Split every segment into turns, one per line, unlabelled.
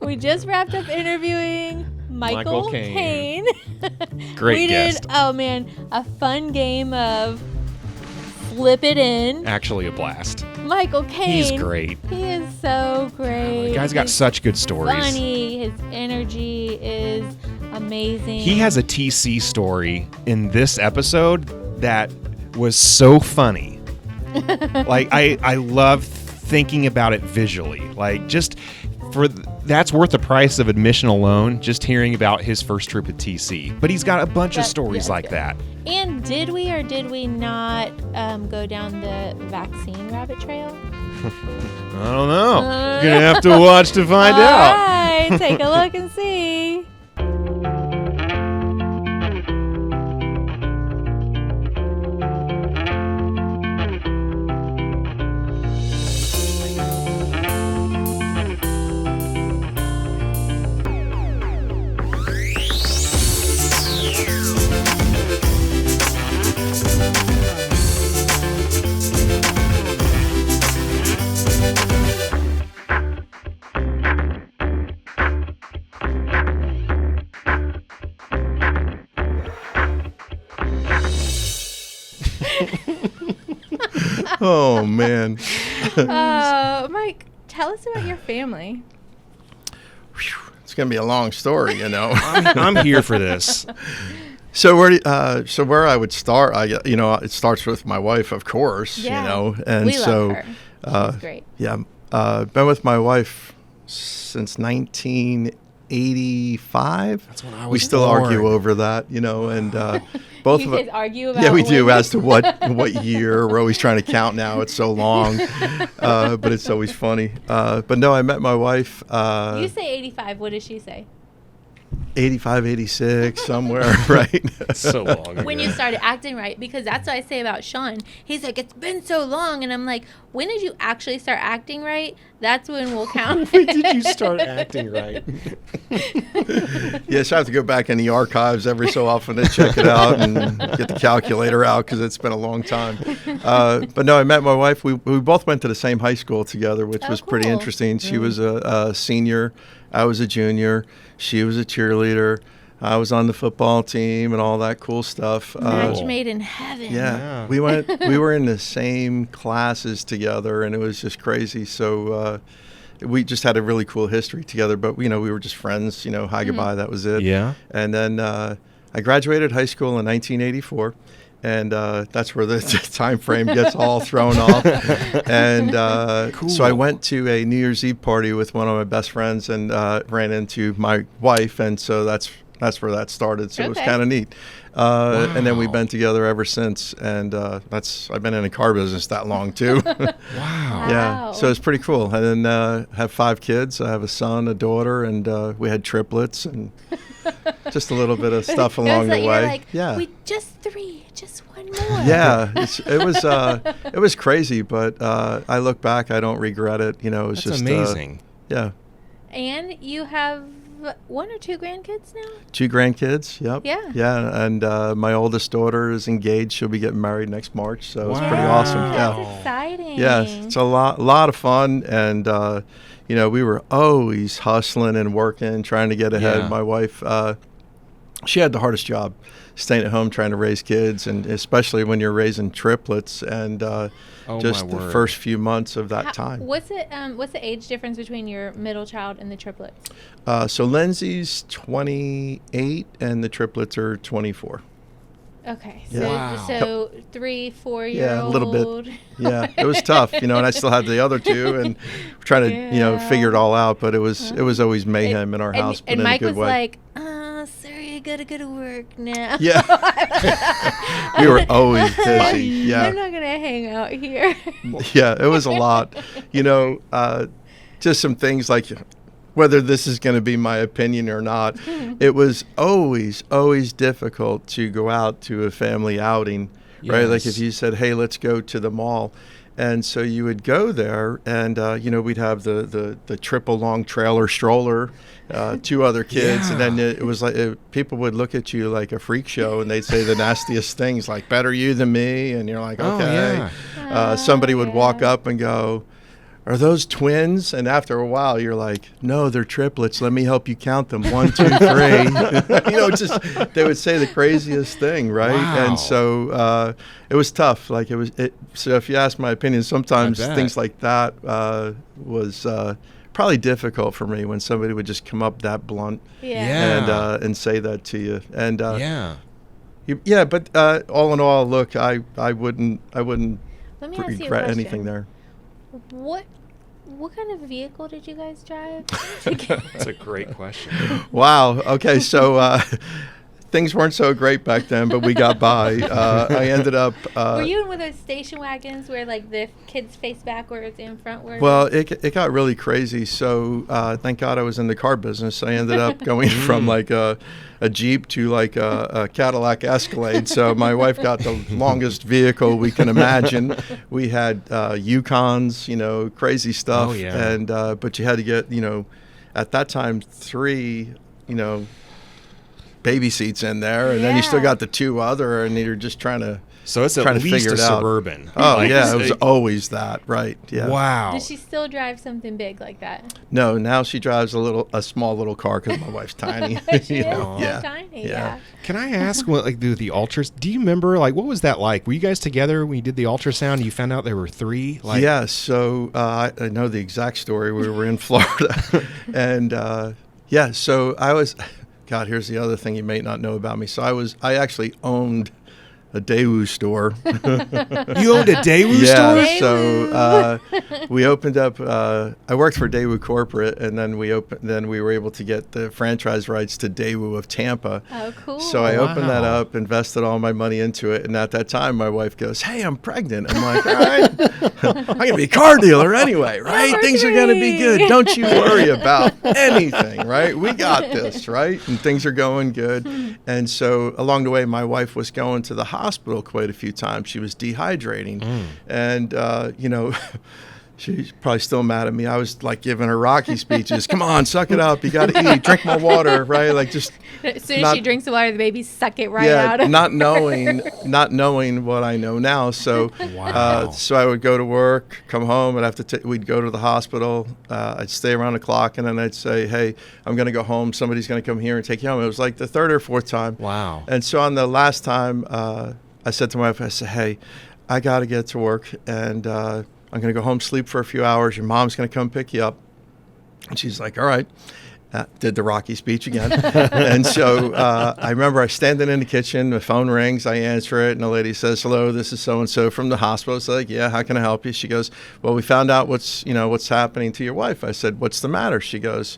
We just wrapped up interviewing Michael Kane.
Great guest.
Oh man, a fun game of Flip It In.
Actually a blast.
Michael Kane.
He's great.
He is so great.
The guy's got such good stories.
Funny. His energy is amazing.
He has a TC story in this episode that was so funny. Like I love thinking about it visually. Like just that's worth the price of admission alone, just hearing about his first trip at TC. But he's got a bunch of stories like that.
And did we or did we not go down the vaccine rabbit trail?
I don't know. You're going to have to watch to find out.
All right, take a look and see.
Oh, man.
Mike, tell us about your family.
It's going to be a long story, you know.
I'm here for this.
So where I would start, it starts with my wife, of course,
Yeah.
you know. And
We
so,
love her. She's great.
Yeah, been with my wife since 1985.
That's when I was
We still
born.
argue over that, you know, and both
You
of
guys
us.
argue about
Yeah, we do
when-
as to what year. We're always trying to count now. It's so long, but it's always funny. But no, I met my wife.
You say 85. What does she say?
85, 86, somewhere, right?
So long ago.
When you started acting right, because that's what I say about Sean. He's like, it's been so long, and I'm like, when did you actually start acting right? That's when we'll count.
When did you start acting right?
Yes, I have to go back in the archives every so often to check it out and get the calculator out because it's been a long time. But no, I met my wife. We both went to the same high school together, which was pretty
cool.
interesting. She was a senior. I was a junior. She was a cheerleader. I was on the football team and all that cool stuff.
Match made in heaven.
Yeah, we were in the same classes together, and it was just crazy. So we just had a really cool history together. But we were just friends. Hi, goodbye. That was it.
Yeah.
And then I graduated high school in 1984. And that's where the time frame gets all thrown off. And
Cool.
So I went to a New Year's Eve party with one of my best friends and ran into my wife. And so that's where that started. So it was
Okay.
kind of neat. And then we've been together ever since. And I've been in the car business that long too.
Wow.
Yeah. So it's pretty cool. And then have 5 kids. I have a son, a daughter, and we had triplets and just a little bit of stuff along the way.
You're like,
yeah.
we just 3, just one more.
Yeah, it was crazy, but I look back, I don't regret it. It was
That's
just
amazing.
Yeah,
And you have 1 or 2 grandkids now?
2 grandkids. Yep.
Yeah.
Yeah, and my oldest daughter is engaged. She'll be getting married next March, so it's pretty
Wow.
awesome.
That's
Yeah.
exciting.
Yeah, it's a lot of fun, and we were always hustling and working, trying to get ahead.
Yeah.
My wife, she had the hardest job, staying at home trying to raise kids, and especially when you're raising triplets, and just
my
the
word.
first few months of that time.
What's the age difference between your middle child and the triplets?
So Lindsay's 28, and the triplets are 24.
Okay,
Yeah.
so
Wow.
so 3, 4 year
Yeah, a
old.
little bit. Yeah, it was tough, and I still had the other 2, and trying to,
Yeah.
figure it all out. But it was always mayhem in our house, but
And
in
Mike
a
was
good way.
like, sorry, I gotta go to work now.
Yeah. We were always busy. Yeah.
I'm not gonna hang out here.
Yeah, it was a lot. Just some things like whether this is going to be my opinion or not. It was always difficult to go out to a family outing, right? Like if
Yes.
you said, hey, let's go to the mall. And so you would go there, and we'd have the triple long trailer stroller, 2 other kids, and then it was like people would look at you like a freak show, and they'd say the nastiest things like "better you than me," and you're like,
Oh,
okay.
yeah.
Somebody would walk up and go, are those twins? And after a while, you're like, no, they're triplets. Let me help you count them. 1, 2, 3. Just they would say the craziest thing, right?
Wow.
And so it was tough. Like so if you ask my opinion, sometimes things like that was probably difficult for me when somebody would just come up that blunt and say that to you. And but all in all, look, I wouldn't
Let me ask you a
regret
question.
anything there.
What kind of vehicle did you guys drive?
That's a great question.
Wow. Okay, so things weren't so great back then, but we got by. I ended up.
Were you in one of those station wagons where like the kids face backwards and frontwards?
Well, it got really crazy. So thank God I was in the car business. I ended up going from like a Jeep to like a Cadillac Escalade. So my wife got the longest vehicle we can imagine. We had Yukons, crazy stuff.
Oh, yeah.
And but you had to get, at that time 3, baby seats in there, and then you still got the 2 other, and you're just trying to.
So it's at
trying to
least
figure
a
it out.
Suburban.
Oh yeah, it was always that, right? Yeah.
Wow.
Does she still drive something big like that?
No, now she drives a small little car because my wife's tiny.
She is so
Yeah.
tiny.
Yeah.
Yeah.
Can I ask what the ultras? Do you remember what was that like? Were you guys together when you did the ultrasound? And you found out there were 3.
Yeah. So I know the exact story. We were in Florida, and so I was. God, here's the other thing you may not know about me. So I actually owned a Daewoo store.
You owned a Daewoo store?
Yeah, so we opened up. I worked for Daewoo Corporate, and then we were able to get the franchise rights to Daewoo of Tampa.
Oh, cool.
So I opened that up, invested all my money into it, and at that time, my wife goes, "Hey, I'm pregnant." I'm like, "All right, I'm gonna be a car dealer anyway, right?
Number
Things are gonna be
3.
good. Don't you worry about anything, right? We got this, right? And things are going good." And so along the way, my wife was going to the hospital quite a few times. She was dehydrating, and she's probably still mad at me. I was like giving her Rocky speeches. Come on, suck it up. You got to eat. Drink more water, right? Like just.
As soon as she drinks the water, the baby suck it right out.
Yeah, not knowing what I know now. So, so I would go to work, come home, and we'd go to the hospital. I'd stay around the clock, and then I'd say, "Hey, I'm going to go home. Somebody's going to come here and take you home." It was like the 3rd or 4th time.
Wow.
And so on the last time, I said to my wife, I said, "Hey, I got to get to work, and I'm going to go home, sleep for a few hours. Your mom's going to come pick you up." And she's like, "All right." Did the Rocky speech again. And so I remember I standing in the kitchen, the phone rings, I answer it, and the lady says, "Hello, this is so-and-so from the hospital." It's like, "Yeah, how can I help you?" She goes, "Well, we found out what's happening to your wife." I said, "What's the matter?" She goes,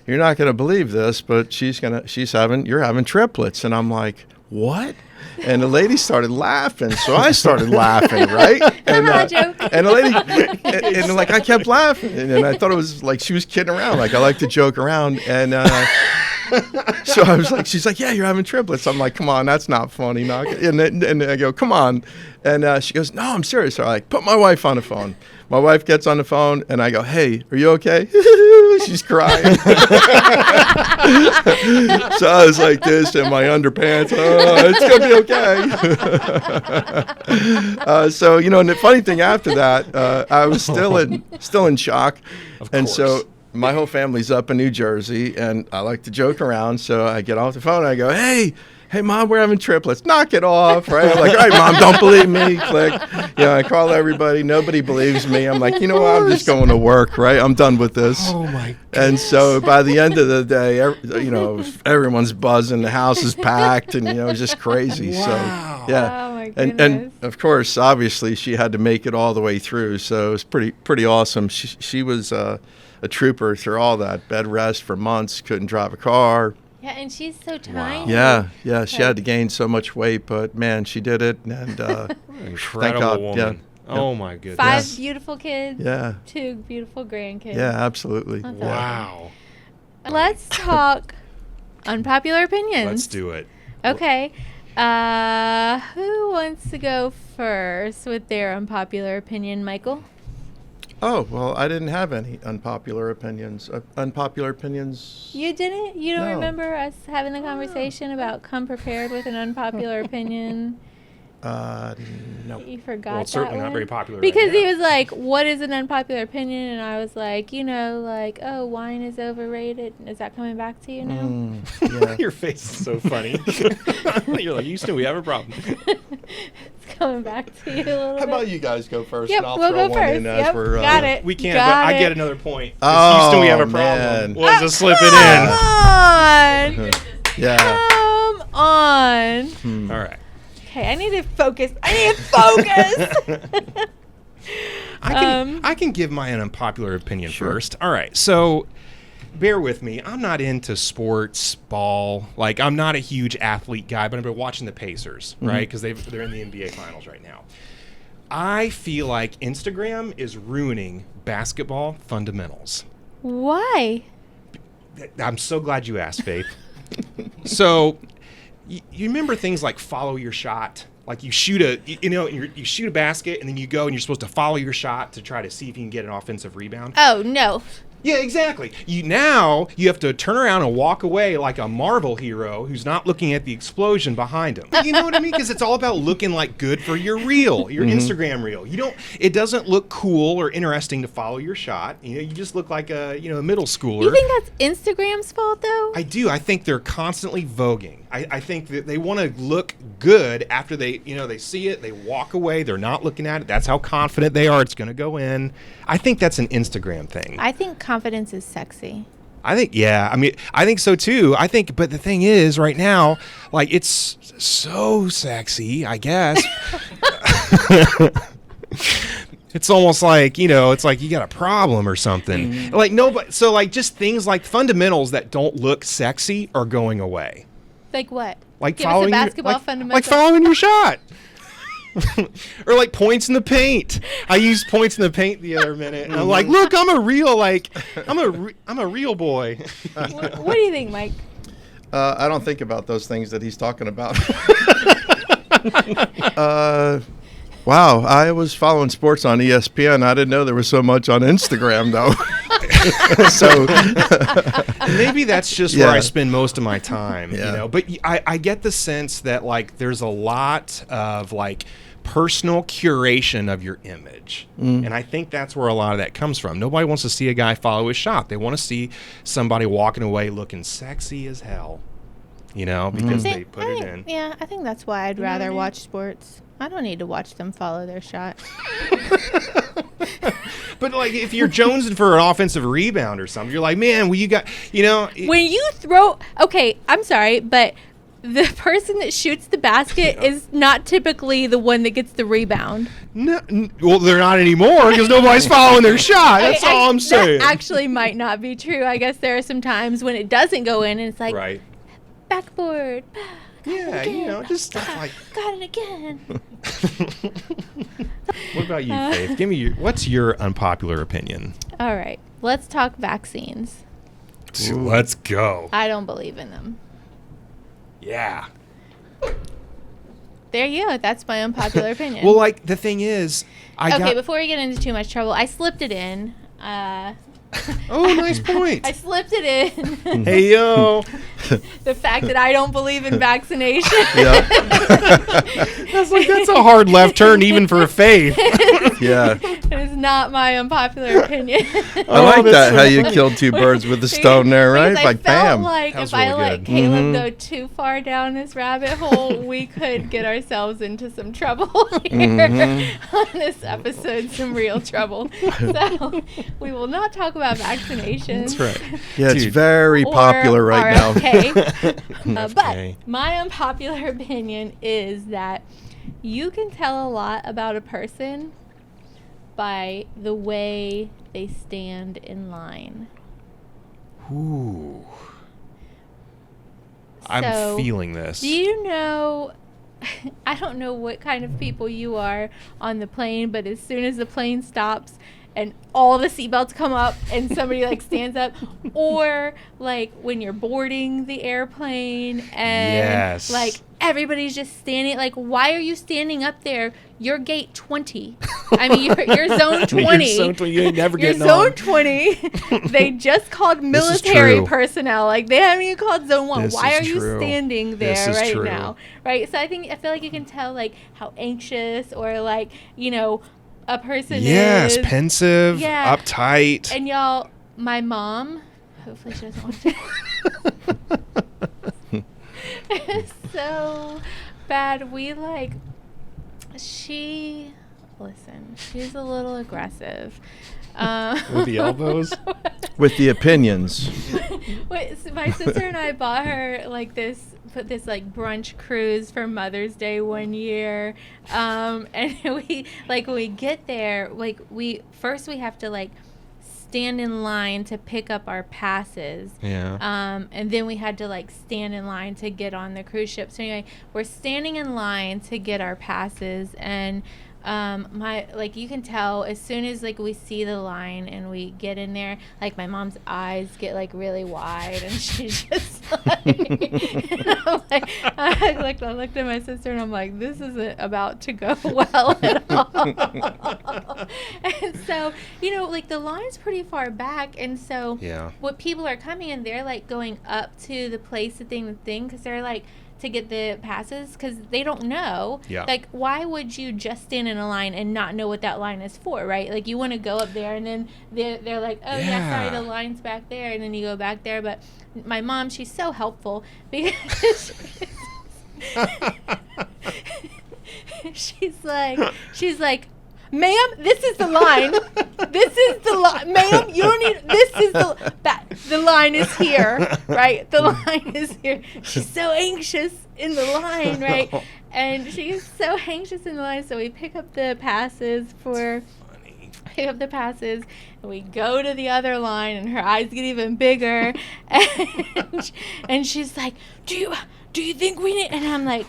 "You're not going to believe this, but you're having triplets." And I'm like, "What?" And the lady started laughing, so I started laughing, right? And the lady, and like I kept laughing, and I thought it was like she was kidding around. Like I like to joke around, and so I was like, she's like, "Yeah, you're having triplets." I'm like, "Come on, that's not funny." And I go, "Come on," and she goes, "No, I'm serious." So I like put my wife on the phone. My wife gets on the phone, and I go, "Hey, are you okay?" She's crying. So I was like this in my underpants. "Oh, it's gonna be okay." So and the funny thing after that, I was still in shock, and so my whole family's up in New Jersey, and I like to joke around. So I get off the phone, and I go, "Hey, Mom, we're having triplets. Knock it off," right? I'm like, "All right, Mom, don't believe me." Click. I call everybody. Nobody believes me. I'm like, "You know what? I'm just going to work, right? I'm done with this."
Oh my.
And so by the end of the day, everyone's buzzing. The house is packed, and it's just crazy.
Wow.
So yeah.
Oh my
And
goodness.
of course, obviously, she had to make it all the way through. So it was pretty awesome. She was a trooper through all that. Bed rest for months. Couldn't drive a car.
Yeah, and she's so tiny.
Yeah. She had to gain so much weight, but man, she did it. And
Incredible
God,
woman.
yeah.
Oh my goodness.
5 beautiful kids.
Yeah.
2 beautiful grandkids.
Yeah, absolutely.
That's
Wow.
Let's talk unpopular opinions.
Let's do it.
Okay. Who wants to go first with their unpopular opinion, Michael?
Oh, well, I didn't have any unpopular opinions. Unpopular opinions?
You didn't? You don't
No.
remember us having the conversation about come prepared with an unpopular opinion
No.
You forgot
Well, it's certainly
that
not
one?
very popular
Because
right
he
now.
was like, what is an unpopular opinion? And I was like, oh, wine is overrated. Is that coming back to you now?
Yeah.
Your face is so funny. You're like, Houston, we have a problem.
It's coming back to you a little
How
bit.
about you guys go first?
Yep,
and I'll
we'll
throw
go
one
first.
in as
Yep,
we're,
got it.
We can't,
Got
but I
it.
get another point. It's
Oh,
Houston, we have a
man.
problem. Well, just slip it
Come on.
Yeah.
Come on.
in. All right.
Okay, I need to focus.
I can give my unpopular opinion first. All right. So bear with me. I'm not into sports, ball. Like, I'm not a huge athlete guy, but I've been watching the Pacers, right? Because they're in the NBA Finals right now. I feel like Instagram is ruining basketball fundamentals.
Why?
I'm so glad you asked, Faith. So, you remember things like follow your shot? Like you shoot you shoot a basket and then you go and you're supposed to follow your shot to try to see if you can get an offensive rebound.
Oh, no.
Yeah, exactly. Now you have to turn around and walk away like a Marvel hero who's not looking at the explosion behind him. You know what I mean? Because it's all about looking like good for your reel, your Instagram reel. It doesn't look cool or interesting to follow your shot. You just look like a middle schooler.
You think that's Instagram's fault, though?
I do. I think they're constantly voguing. I think that they want to look good after they see it, they walk away, they're not looking at it. That's how confident they are it's going to go in. I think that's an Instagram thing.
I think confidence is sexy.
I think so too. But the thing is, right now, like, it's so sexy, I guess. It's almost like, it's like you got a problem or something. Like, nobody, so like just things like fundamentals that don't look sexy are going away.
Like what?
Like
Give us a
following
basketball
like
fundamental.
following your shot. Or like points in the paint. I used points in the paint the other minute, and I'm like, look, I'm a real boy.
What do you think, Mike?
I don't think about those things that he's talking about. Wow, I was following sports on ESPN. I didn't know there was so much on Instagram, though. So
maybe that's just where I spend most of my time,
Yeah.
But I get the sense that like there's a lot of like personal curation of your image, and I think that's where a lot of that comes from. Nobody wants to see a guy follow his shot. They want to see somebody walking away looking sexy as hell, because they put it in.
Yeah, I think that's why I'd rather watch sports. I don't need to watch them follow their shot.
But like if you're jonesing for an offensive rebound or something, you're like, man, well, you got,
When you throw, okay, I'm sorry, but the person that shoots the basket is not typically the one that gets the rebound.
No, well, they're not anymore because nobody's following their shot. That's all I'm saying.
That actually might not be true. I guess there are some times when it doesn't go in and it's like,
Right.
backboard.
Yeah, just stuff like.
Got it again.
What about you, Faith? Give me what's your unpopular opinion?
All right, let's talk vaccines.
Let's go.
I don't believe in them.
Yeah.
There you go. That's my unpopular opinion.
Well, like the thing is,
before we get into too much trouble, I slipped it in.
Oh, nice point.
I slipped it in.
Hey, yo.
The fact that I don't believe in vaccination.
That's a hard left turn even for Faith.
Yeah.
It is not my unpopular opinion.
I like that, how you killed two birds with a stone there, right?
Because
like,
I felt
bam.
like
That was
if I
really
let
good.
Caleb go too far down this rabbit hole, we could get ourselves into some trouble here on this episode, some real trouble. So we will not talk about vaccinations.
That's right.
Yeah, it's
Dude.
very
Or
popular right now.
RFK. But
Okay.
my unpopular opinion is that you can tell a lot about a person by the way they stand in line.
Ooh.
So,
I'm feeling this.
Do you know, I don't know what kind of people you are on the plane, but as soon as the plane stops and all the seatbelts come up and somebody like stands up, or like when you're boarding the airplane and like everybody's just standing. Like, why are you standing up there? You're gate 20. I mean, you're zone 20.
You're zone 20. You ain't never
You're
getting
zone
on.
20. They just called military personnel. Like, they haven't even called zone 1.
This
Why
is
are you
true.
standing
This
there
is
right
true.
now? Right? So I feel like you can tell like how anxious or like, you know, a person is.
Yes, pensive, uptight.
And y'all, my mom, hopefully she doesn't watch it. It's so bad. She's a little aggressive.
With the elbows?
With the opinions.
So my sister and I bought her like this like brunch cruise for Mother's Day one year. And when we get there, like we have to like stand in line to pick up our passes.
Yeah.
And then we had to like stand in line to get on the cruise ship. So anyway, we're standing in line to get our passes, and you can tell as soon as like we see the line and we get in there, like my mom's eyes get like really wide, and she's just like, I looked at my sister and I'm like, this isn't about to go well at all. And so, you know, like the line's pretty far back, and so what people are coming in, they're like going up to the place the thing because they're like to get the passes because they don't know. Like, why would you just stand in a line and not know what that line is for, right? Like, you want to go up there and then they're like, oh yeah, sorry, the line's back there, and then you go back there. But my mom, she's so helpful because she's like, ma'am, this is the line. This is the line. Ma'am, you don't need, this is the line is here, right? The line is here. She's so anxious in the line, right? And she's so anxious in the line. So we pick up the passes and we go to the other line, and her eyes get even bigger. And she's like, do you think we need, and I'm like,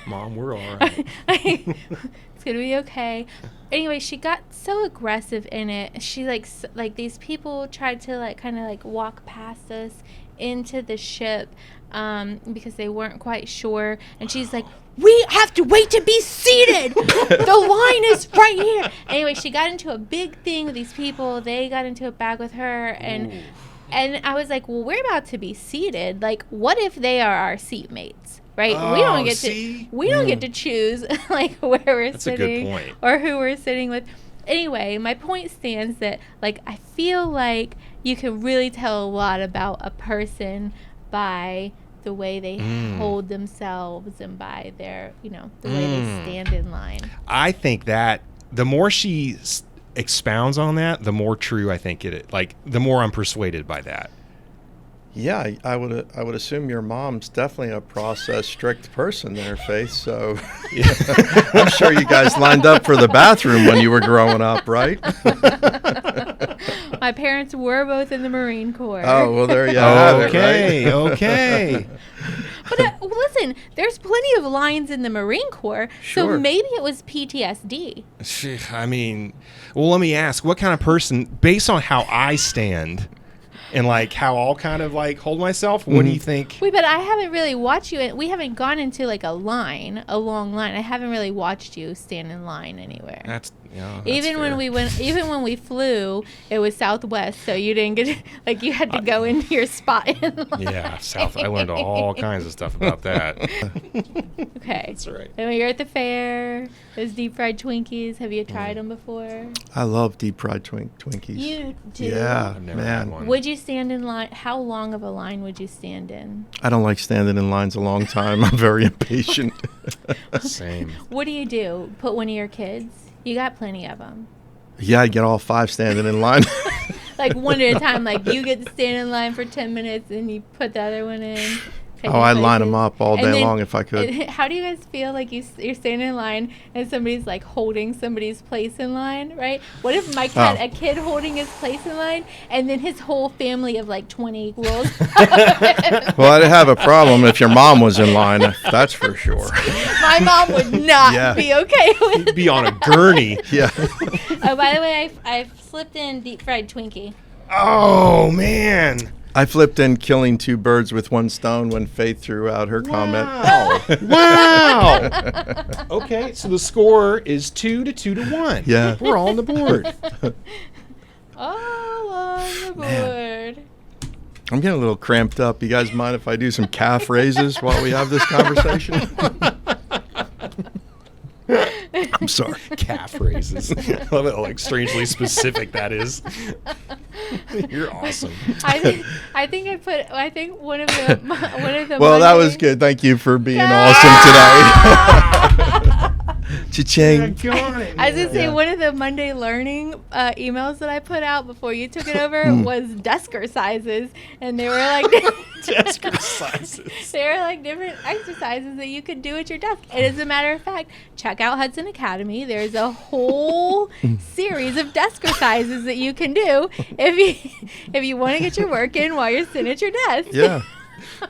Mom, we're all right.
It's gonna be okay. Anyway, she got so aggressive in it. She like these people tried to like kind of like walk past us into the ship because they weren't quite sure. And she's like, we have to wait to be seated. The line is right here. Anyway, she got into a big thing with these people. They got into a bag with her, and I was like, well, we're about to be seated. Like, what if they are our seatmates? Right?
Oh,
we don't get to choose like where we're
That's
sitting
a good point.
or who we're sitting with. Anyway, my point stands that like I feel like you can really tell a lot about a person by the way they hold themselves and by their, you know, the way they stand in line.
I think that the more she expounds on that, the more true I think it. Like, the more I'm persuaded by that.
Yeah, I would assume your mom's definitely a process strict person there, Faith. So I'm sure you guys lined up for the bathroom when you were growing up, right?
My parents were both in the Marine Corps.
Oh, well, there you have it, right?
Okay.
But listen, there's plenty of lines in the Marine Corps,
Sure.
so maybe it was PTSD.
I mean, well, let me ask, what kind of person, based on how I stand and like how I'll kind of like hold myself, what do you think?
Wait, but I haven't really watched you. We haven't gone into like a long line. I haven't really watched you stand in line anywhere.
That's
even when we flew, it was Southwest, so you didn't get like you had to go into your spot in line.
Yeah, I learned all kinds of stuff about that.
Okay,
That's right.
And when you're at the fair, those deep fried Twinkies. Have you tried them before?
I love deep fried Twinkies.
You do?
Yeah,
I've never had
man.
one.
Would you stand in line? How long of a line would you stand in?
I don't like standing in lines a long time. I'm very impatient.
Same.
What do you do? Put one of your kids? You got plenty of them.
Yeah, I'd get all 5 standing in line.
Like one at a time. Like you get to stand in line for 10 minutes and you put the other one in.
Oh, I'd line them up all day long if I could.
How do you guys feel like you're standing in line and somebody's like holding somebody's place in line, right? What if Mike had a kid holding his place in line and then his whole family of like 20 rolls?
Well, I'd have a problem if your mom was in line, that's for sure.
My mom would not be okay with
Be on a gurney.
Yeah.
Oh, by the way, I slipped in deep fried Twinkie.
Oh, man.
I flipped in killing two birds with one stone when Faith threw out her comment.
Wow. Okay, so the score is 2-1.
Yeah.
We're all on the board.
All on the board.
I'm getting a little cramped up. You guys mind if I do some calf raises while we have this conversation? I'm sorry.
Calf raises. I love it, like strangely specific that is. You're awesome.
I think one of the
Well, that was good. Thank you for being awesome today. Cha-ching.
I was going to say, one of the Monday learning emails that I put out before you took it over was Desker sizes. And they were like...
Desker sizes.
They were like different exercises that you could do at your desk. And as a matter of fact, check out Hudson Academy. There's a whole series of Desker sizes that you can do if you want to get your work in while you're sitting at your desk.
Yeah.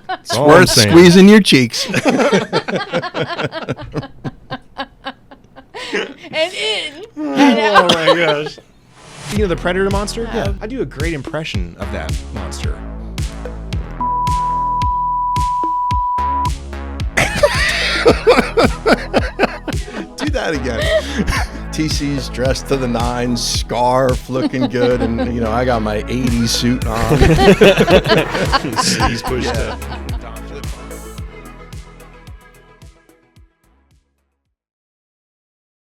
It's
all
worth
I'm saying.
squeezing your cheeks.
And in.
Oh my gosh. You know the Predator monster? Yeah. I do a great impression of that monster.
Do that again. TC's dressed to the nines, scarf, looking good, and I got my 80s suit on.
He's pushed up.